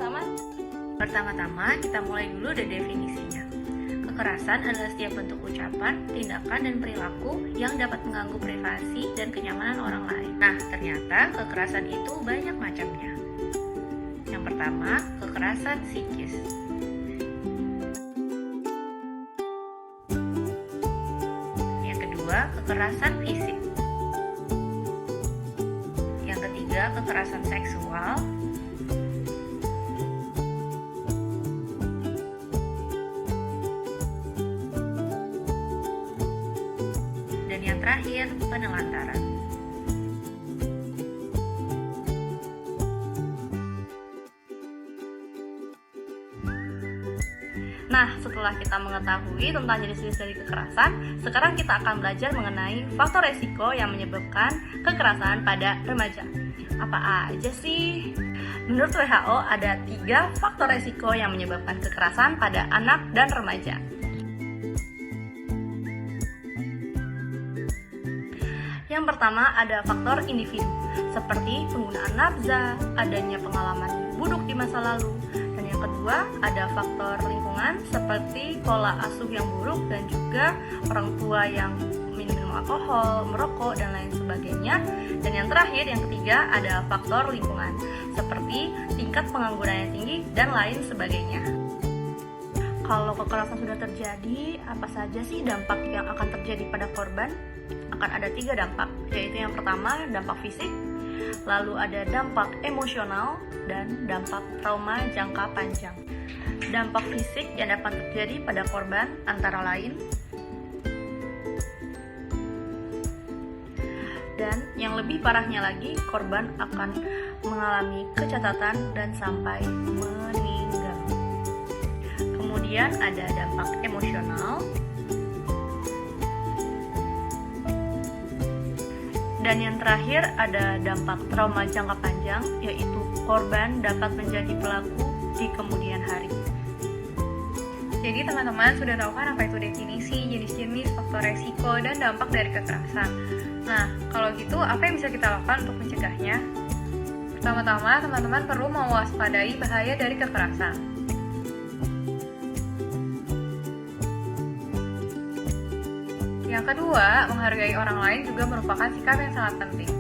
sama-sama. Pertama-tama kita mulai dulu dari definisinya. Kekerasan adalah setiap bentuk ucapan, tindakan, dan perilaku yang dapat mengganggu privasi dan kenyamanan orang lain. Nah, ternyata kekerasan itu banyak macamnya. Yang pertama, kekerasan psikis. Yang kedua, kekerasan fisik. Yang ketiga, kekerasan seksual. Dan yang terakhir, penelantaran. Nah, setelah kita mengetahui tentang jenis-jenis dari kekerasan, sekarang kita akan belajar mengenai faktor resiko yang menyebabkan kekerasan pada remaja. Apa aja sih? Menurut WHO, ada 3 faktor resiko yang menyebabkan kekerasan pada anak dan remaja. Yang pertama ada faktor individu, seperti penggunaan nafza, adanya pengalaman buruk di masa lalu. Dan yang kedua ada faktor lingkungan, seperti pola asuh yang buruk dan juga orang tua yang minum alkohol, merokok, dan lain sebagainya. Dan yang terakhir, yang ketiga ada faktor lingkungan, seperti tingkat pengangguran yang tinggi dan lain sebagainya. Kalau kekerasan sudah terjadi, apa saja sih dampak yang akan terjadi pada korban? Akan ada 3 dampak, yaitu yang pertama dampak fisik, lalu ada dampak emosional, dan dampak trauma jangka panjang. Dampak fisik yang dapat terjadi pada korban antara lain, dan yang lebih parahnya lagi, korban akan mengalami kecacatan dan sampai meninggal. Kemudian ada dampak emosional, dan yang terakhir ada dampak trauma jangka panjang, yaitu korban dapat menjadi pelaku di kemudian hari. Jadi teman-teman sudah tahu kan apa itu definisi, jenis-jenis, faktor resiko, dan dampak dari kekerasan. Nah, kalau gitu apa yang bisa kita lakukan untuk mencegahnya? Pertama-tama, teman-teman perlu mewaspadai bahaya dari kekerasan. Yang kedua, menghargai orang lain juga merupakan sikap yang sangat penting.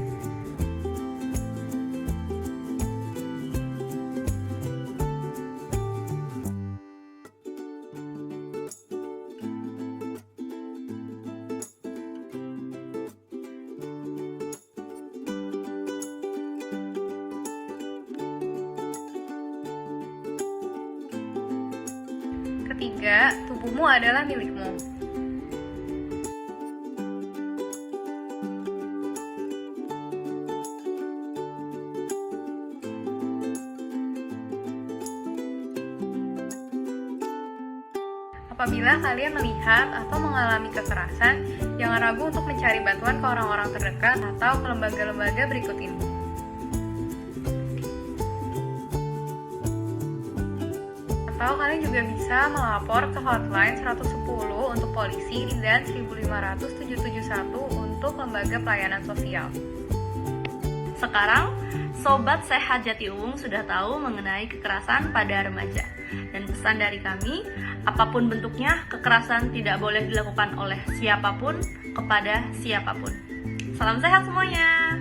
Ketiga, tubuhmu adalah milikmu. Apabila kalian melihat atau mengalami kekerasan, jangan ragu untuk mencari bantuan ke orang-orang terdekat atau ke lembaga-lembaga berikut ini. Atau kalian juga bisa melapor ke hotline 110 untuk polisi dan 1.500 771 untuk lembaga pelayanan sosial. Sekarang, Sobat Sehat Jatiuwung sudah tahu mengenai kekerasan pada remaja. Dan pesan dari kami, apapun bentuknya, kekerasan tidak boleh dilakukan oleh siapapun kepada siapapun. Salam sehat semuanya!